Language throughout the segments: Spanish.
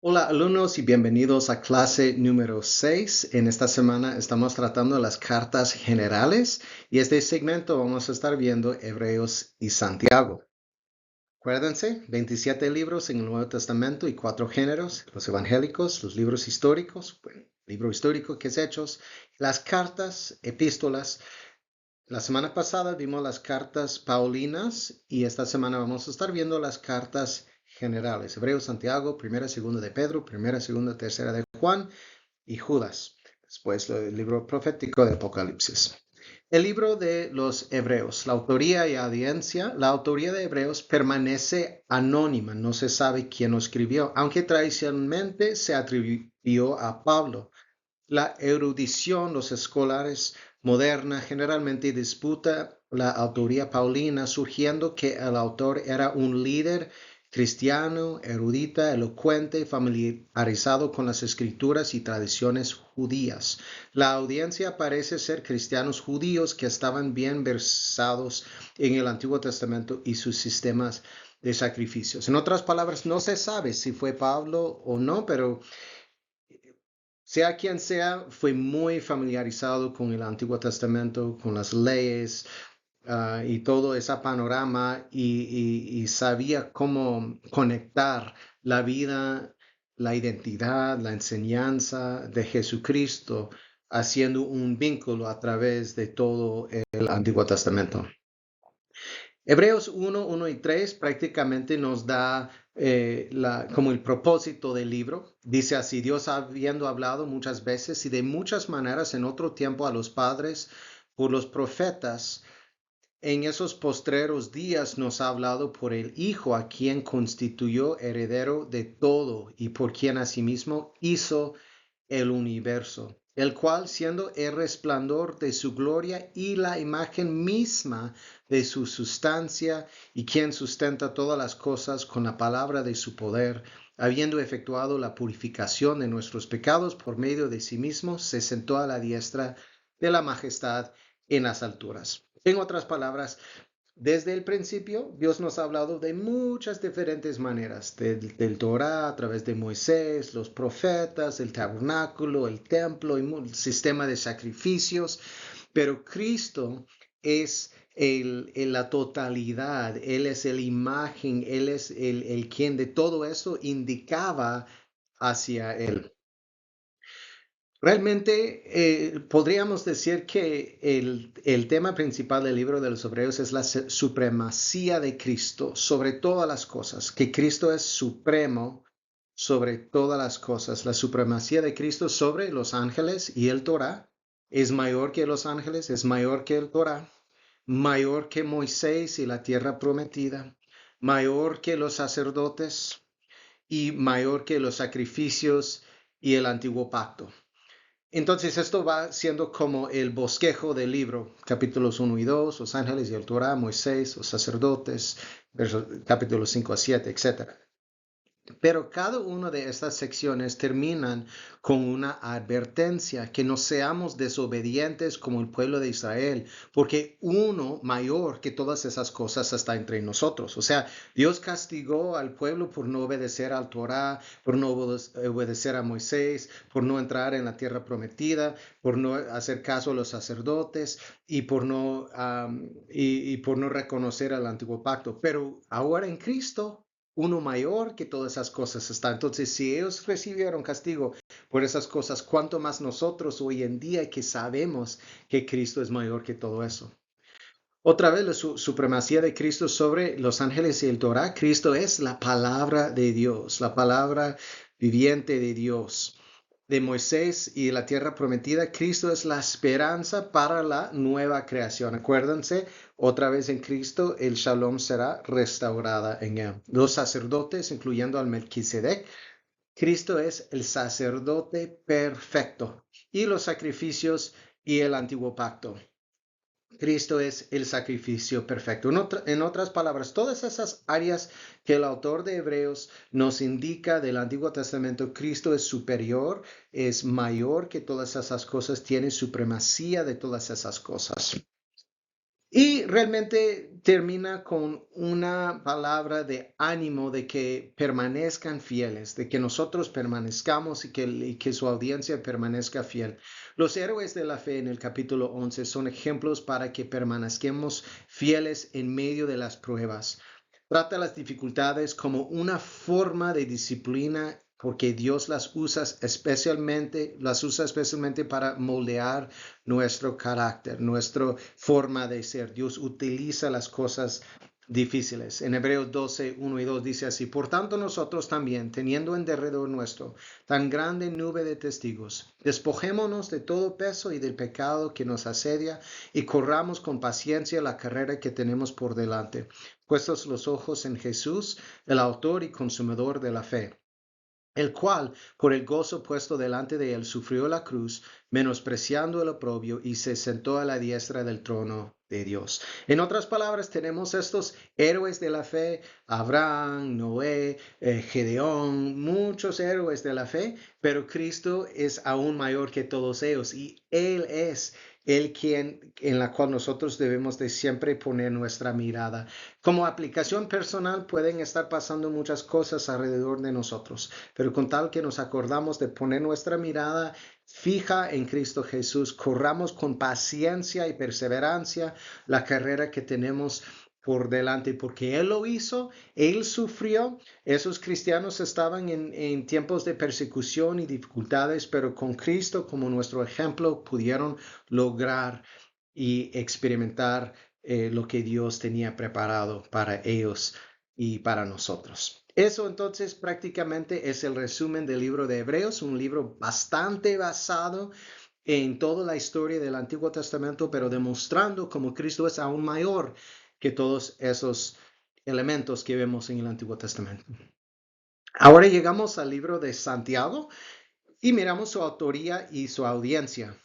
Hola alumnos y bienvenidos a clase número 6. En esta semana estamos tratando las cartas generales y este segmento vamos a estar viendo Hebreos y Santiago. Acuérdense, 27 libros en el Nuevo Testamento y 4 géneros, los evangélicos, los libros históricos, libro histórico que es Hechos, las cartas, epístolas. La semana pasada vimos las cartas paulinas y esta semana vamos a estar viendo las cartas generales. Hebreos, Santiago, primera, segunda de Pedro, primera, segunda, tercera de Juan y Judas. Después el libro profético de Apocalipsis. El libro de los Hebreos, la autoría y audiencia. La autoría de Hebreos permanece anónima, no se sabe quién lo escribió, aunque tradicionalmente se atribuyó a Pablo. La erudición, los escolares moderna generalmente disputa la autoría paulina, surgiendo que el autor era un líder cristiano, erudita, elocuente, familiarizado con las escrituras y tradiciones judías. La audiencia parece ser cristianos judíos que estaban bien versados en el Antiguo Testamento y sus sistemas de sacrificios. En otras palabras, no se sabe si fue Pablo o no, pero sea quien sea, fue muy familiarizado con el Antiguo Testamento, con las leyes y todo ese panorama y sabía cómo conectar la vida, la identidad, la enseñanza de Jesucristo, haciendo un vínculo a través de todo el Antiguo Testamento. Hebreos 1, 1 y 3 prácticamente nos da como el propósito del libro. Dice así: Dios habiendo hablado muchas veces y de muchas maneras en otro tiempo a los padres por los profetas, en esos postreros días nos ha hablado por el Hijo, a quien constituyó heredero de todo y por quien asimismo hizo el universo, el cual, siendo el resplandor de su gloria y la imagen misma de su sustancia, y quien sustenta todas las cosas con la palabra de su poder, habiendo efectuado la purificación de nuestros pecados por medio de sí mismo, se sentó a la diestra de la majestad en las alturas. En otras palabras, desde el principio, Dios nos ha hablado de muchas diferentes maneras, del Torah, a través de Moisés, los profetas, el tabernáculo, el templo, el sistema de sacrificios, pero Cristo es la totalidad, Él es la imagen, Él es el quien de todo eso indicaba hacia Él. Realmente podríamos decir que el tema principal del libro de los Hebreos es la supremacía de Cristo sobre todas las cosas, que Cristo es supremo sobre todas las cosas. La supremacía de Cristo sobre los ángeles y el Torah es mayor que los ángeles, es mayor que el Torah, mayor que Moisés y la tierra prometida, mayor que los sacerdotes y mayor que los sacrificios y el antiguo pacto. Entonces esto va siendo como el bosquejo del libro, capítulos 1 y 2, los ángeles y el Torah, Moisés, los sacerdotes, capítulos 5 a 7, etc. Pero cada una de estas secciones terminan con una advertencia, que no seamos desobedientes como el pueblo de Israel, porque uno mayor que todas esas cosas está entre nosotros. O sea, Dios castigó al pueblo por no obedecer al Torah, por no obedecer a Moisés, por no entrar en la tierra prometida, por no hacer caso a los sacerdotes y por no reconocer el antiguo pacto. Pero ahora en Cristo, uno mayor que todas esas cosas está. Entonces, si ellos recibieron castigo por esas cosas, ¿cuánto más nosotros hoy en día, que sabemos que Cristo es mayor que todo eso? Otra vez, la supremacía de Cristo sobre los ángeles y el Torah. Cristo es la palabra de Dios, la palabra viviente de Dios. De Moisés y la tierra prometida, Cristo es la esperanza para la nueva creación. Acuérdense, otra vez en Cristo, el Shalom será restaurada en él. Los sacerdotes, incluyendo al Melquisedec, Cristo es el sacerdote perfecto. Y los sacrificios y el antiguo pacto. Cristo es el sacrificio perfecto. En otras palabras, todas esas áreas que el autor de Hebreos nos indica del Antiguo Testamento, Cristo es superior, es mayor que todas esas cosas, tiene supremacía de todas esas cosas. Y realmente termina con una palabra de ánimo de que permanezcan fieles, de que nosotros permanezcamos y que su audiencia permanezca fiel. Los héroes de la fe en el capítulo 11 son ejemplos para que permanezcamos fieles en medio de las pruebas. Trata las dificultades como una forma de disciplina porque Dios las usa especialmente para moldear nuestro carácter, nuestra forma de ser. Dios utiliza las cosas difíciles. En Hebreos 12, 1 y 2 dice así: por tanto nosotros también, teniendo en derredor nuestro tan grande nube de testigos, despojémonos de todo peso y del pecado que nos asedia y corramos con paciencia la carrera que tenemos por delante, puestos los ojos en Jesús, el autor y consumador de la fe, el cual, por el gozo puesto delante de él, sufrió la cruz, menospreciando el oprobio, y se sentó a la diestra del trono de Dios. En otras palabras, tenemos estos héroes de la fe: Abraham, Noé, Gedeón, muchos héroes de la fe, pero Cristo es aún mayor que todos ellos, y Él es el quien en la cual nosotros debemos de siempre poner nuestra mirada. Como aplicación personal pueden estar pasando muchas cosas alrededor de nosotros, pero con tal que nos acordamos de poner nuestra mirada fija en Cristo Jesús, corramos con paciencia y perseverancia la carrera que tenemos por delante, porque Él lo hizo, Él sufrió. Esos cristianos estaban en tiempos de persecución y dificultades, pero con Cristo como nuestro ejemplo pudieron lograr y experimentar lo que Dios tenía preparado para ellos y para nosotros. Eso entonces prácticamente es el resumen del libro de Hebreos, un libro bastante basado en toda la historia del Antiguo Testamento, pero demostrando cómo Cristo es aún mayor que todos esos elementos que vemos en el Antiguo Testamento. Ahora llegamos al libro de Santiago y miramos su autoría y su audiencia.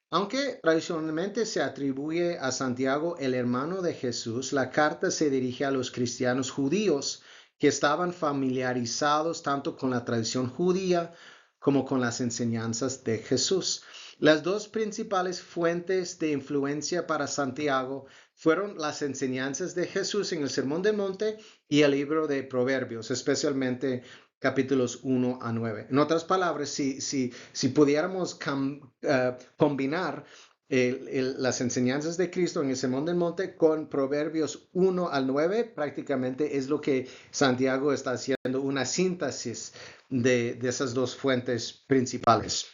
Aunque tradicionalmente se atribuye a Santiago, el hermano de Jesús, la carta se dirige a los cristianos judíos que estaban familiarizados tanto con la tradición judía como con las enseñanzas de Jesús. Las dos principales fuentes de influencia para Santiago fueron las enseñanzas de Jesús en el Sermón del Monte y el libro de Proverbios, especialmente capítulos 1 a 9. En otras palabras, si pudiéramos combinar las enseñanzas de Cristo en el Sermón del Monte con Proverbios 1 al 9, prácticamente es lo que Santiago está haciendo, una síntesis de esas dos fuentes principales.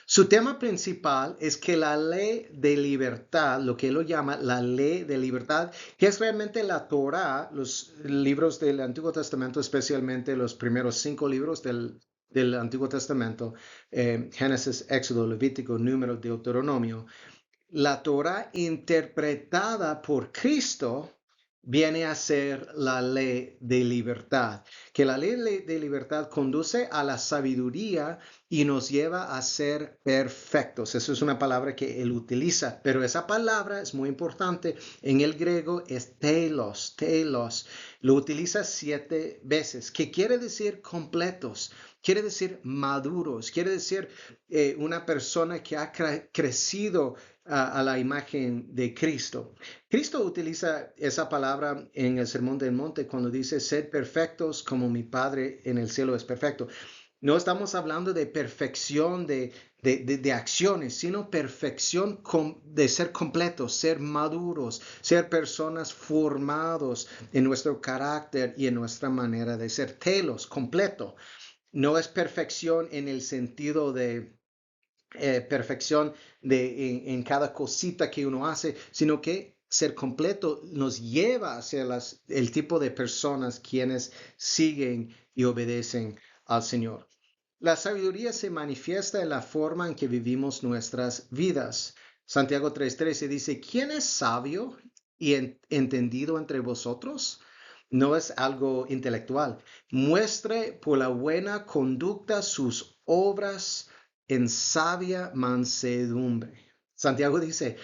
Su tema principal es que la ley de libertad, lo que él lo llama la ley de libertad, que es realmente la Torá, los libros del Antiguo Testamento, especialmente los primeros 5 libros del Antiguo Testamento, Génesis, Éxodo, Levítico, Número, Deuteronomio. La Torá interpretada por Cristo viene a ser la ley de libertad, que la ley de libertad conduce a la sabiduría y nos lleva a ser perfectos. Esa es una palabra que él utiliza, pero esa palabra es muy importante. En el griego es telos, telos. Lo utiliza 7 veces, que quiere decir completos, quiere decir maduros, quiere decir una persona que ha crecido a la imagen de Cristo. Cristo utiliza esa palabra en el Sermón del Monte cuando dice: sed perfectos como mi Padre en el cielo es perfecto. No estamos hablando de perfección de acciones, sino perfección de ser completos, ser maduros, ser personas formados en nuestro carácter y en nuestra manera de ser. Telos, completo. No es perfección en el sentido de perfección en cada cosita que uno hace, sino que ser completo nos lleva a ser el tipo de personas quienes siguen y obedecen al Señor. La sabiduría se manifiesta en la forma en que vivimos nuestras vidas. Santiago 3:13 dice: ¿quién es sabio y entendido entre vosotros? No es algo intelectual. Muestre por la buena conducta sus obras en sabia mansedumbre. Santiago dice: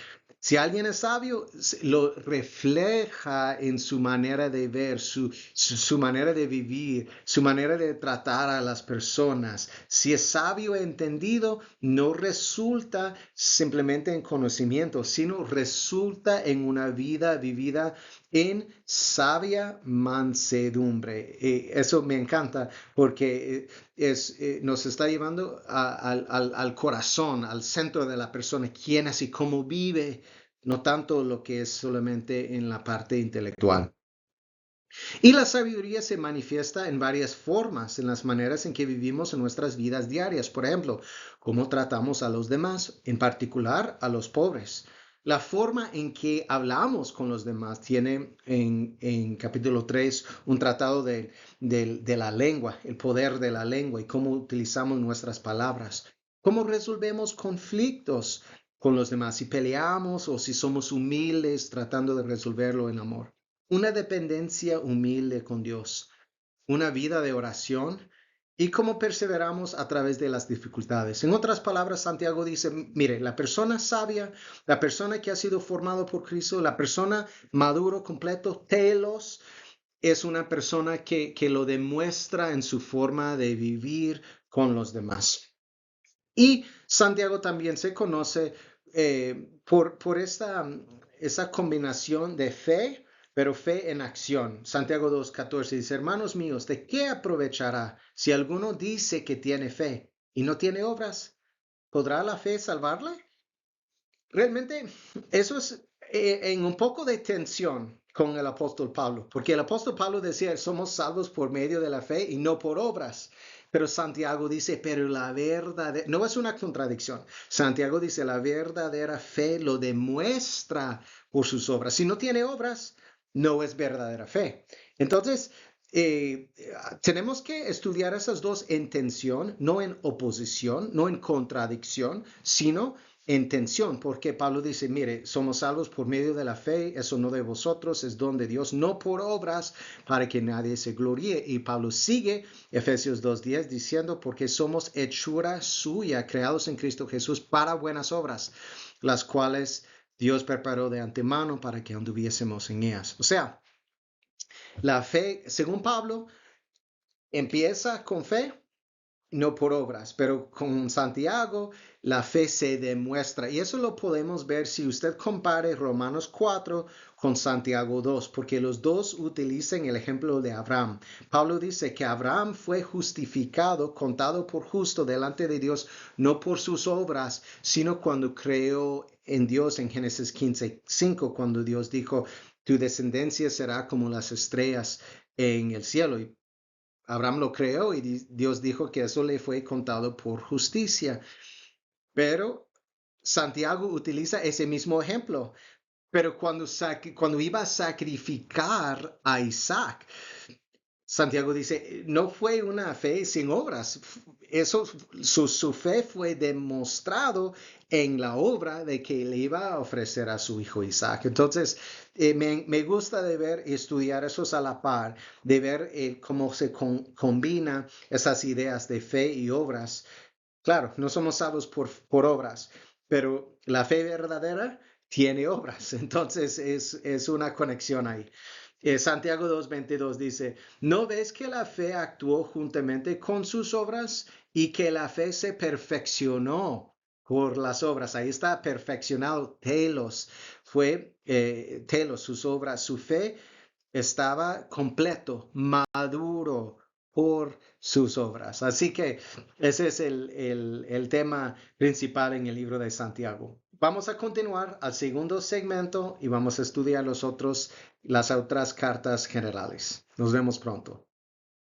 Si alguien es sabio, lo refleja en su manera de ver, su manera de vivir, su manera de tratar a las personas. Si es sabio e entendido, no resulta simplemente en conocimiento, sino resulta en una vida vivida en sabia mansedumbre. Eso me encanta porque nos está llevando al corazón, al centro de la persona, quién es y cómo vive, no tanto lo que es solamente en la parte intelectual. Y la sabiduría se manifiesta en varias formas, en las maneras en que vivimos en nuestras vidas diarias. Por ejemplo, cómo tratamos a los demás, en particular a los pobres. La forma en que hablamos con los demás tiene en capítulo 3 un tratado de la lengua, el poder de la lengua y cómo utilizamos nuestras palabras. Cómo resolvemos conflictos con los demás, si peleamos o si somos humildes tratando de resolverlo en amor. Una dependencia humilde con Dios, una vida de oración y cómo perseveramos a través de las dificultades. En otras palabras, Santiago dice, mire, la persona sabia, la persona que ha sido formado por Cristo, la persona maduro, completo, telos, es una persona que lo demuestra en su forma de vivir con los demás. Y Santiago también se conoce por esa combinación de fe, pero fe en acción. Santiago 2:14 dice, hermanos míos, ¿de qué aprovechará si alguno dice que tiene fe y no tiene obras? ¿Podrá la fe salvarle? Realmente eso es en un poco de tensión con el apóstol Pablo, porque el apóstol Pablo decía, somos salvos por medio de la fe y no por obras. Pero Santiago dice, pero la verdadera, no es una contradicción. Santiago dice, la verdadera fe lo demuestra por sus obras. Si no tiene obras, no es verdadera fe. Entonces, tenemos que estudiar esas dos en tensión, no en oposición, no en contradicción, sino en tensión, porque Pablo dice, mire, somos salvos por medio de la fe, eso no de vosotros, es don de Dios, no por obras, para que nadie se gloríe. Y Pablo sigue, Efesios 2:10, diciendo, porque somos hechura suya, creados en Cristo Jesús para buenas obras, las cuales Dios preparó de antemano para que anduviésemos en ellas. O sea, la fe, según Pablo, empieza con fe, no por obras, pero con Santiago la fe se demuestra. Y eso lo podemos ver si usted compare Romanos 4 con Santiago 2, porque los dos utilizan el ejemplo de Abraham. Pablo dice que Abraham fue justificado, contado por justo delante de Dios, no por sus obras, sino cuando creyó en Dios en Génesis 15:5, cuando Dios dijo, tu descendencia será como las estrellas en el cielo. Y Abraham lo creó y Dios dijo que eso le fue contado por justicia. Pero Santiago utiliza ese mismo ejemplo. Pero cuando iba a sacrificar a Isaac, Santiago dice, no fue una fe sin obras. Su fe fue demostrado en la obra de que le iba a ofrecer a su hijo Isaac. Entonces, me gusta de ver y estudiar esos a la par, de ver cómo se combina esas ideas de fe y obras. Claro, no somos salvos por obras, pero la fe verdadera tiene obras. Entonces, es una conexión ahí. Santiago 2:22 dice, ¿no ves que la fe actuó juntamente con sus obras y que la fe se perfeccionó por las obras? Ahí está perfeccionado, telos, sus obras, su fe estaba completo, maduro por sus obras. Así que ese es el tema principal en el libro de Santiago. Vamos a continuar al segundo segmento y vamos a estudiar las otras cartas generales. Nos vemos pronto.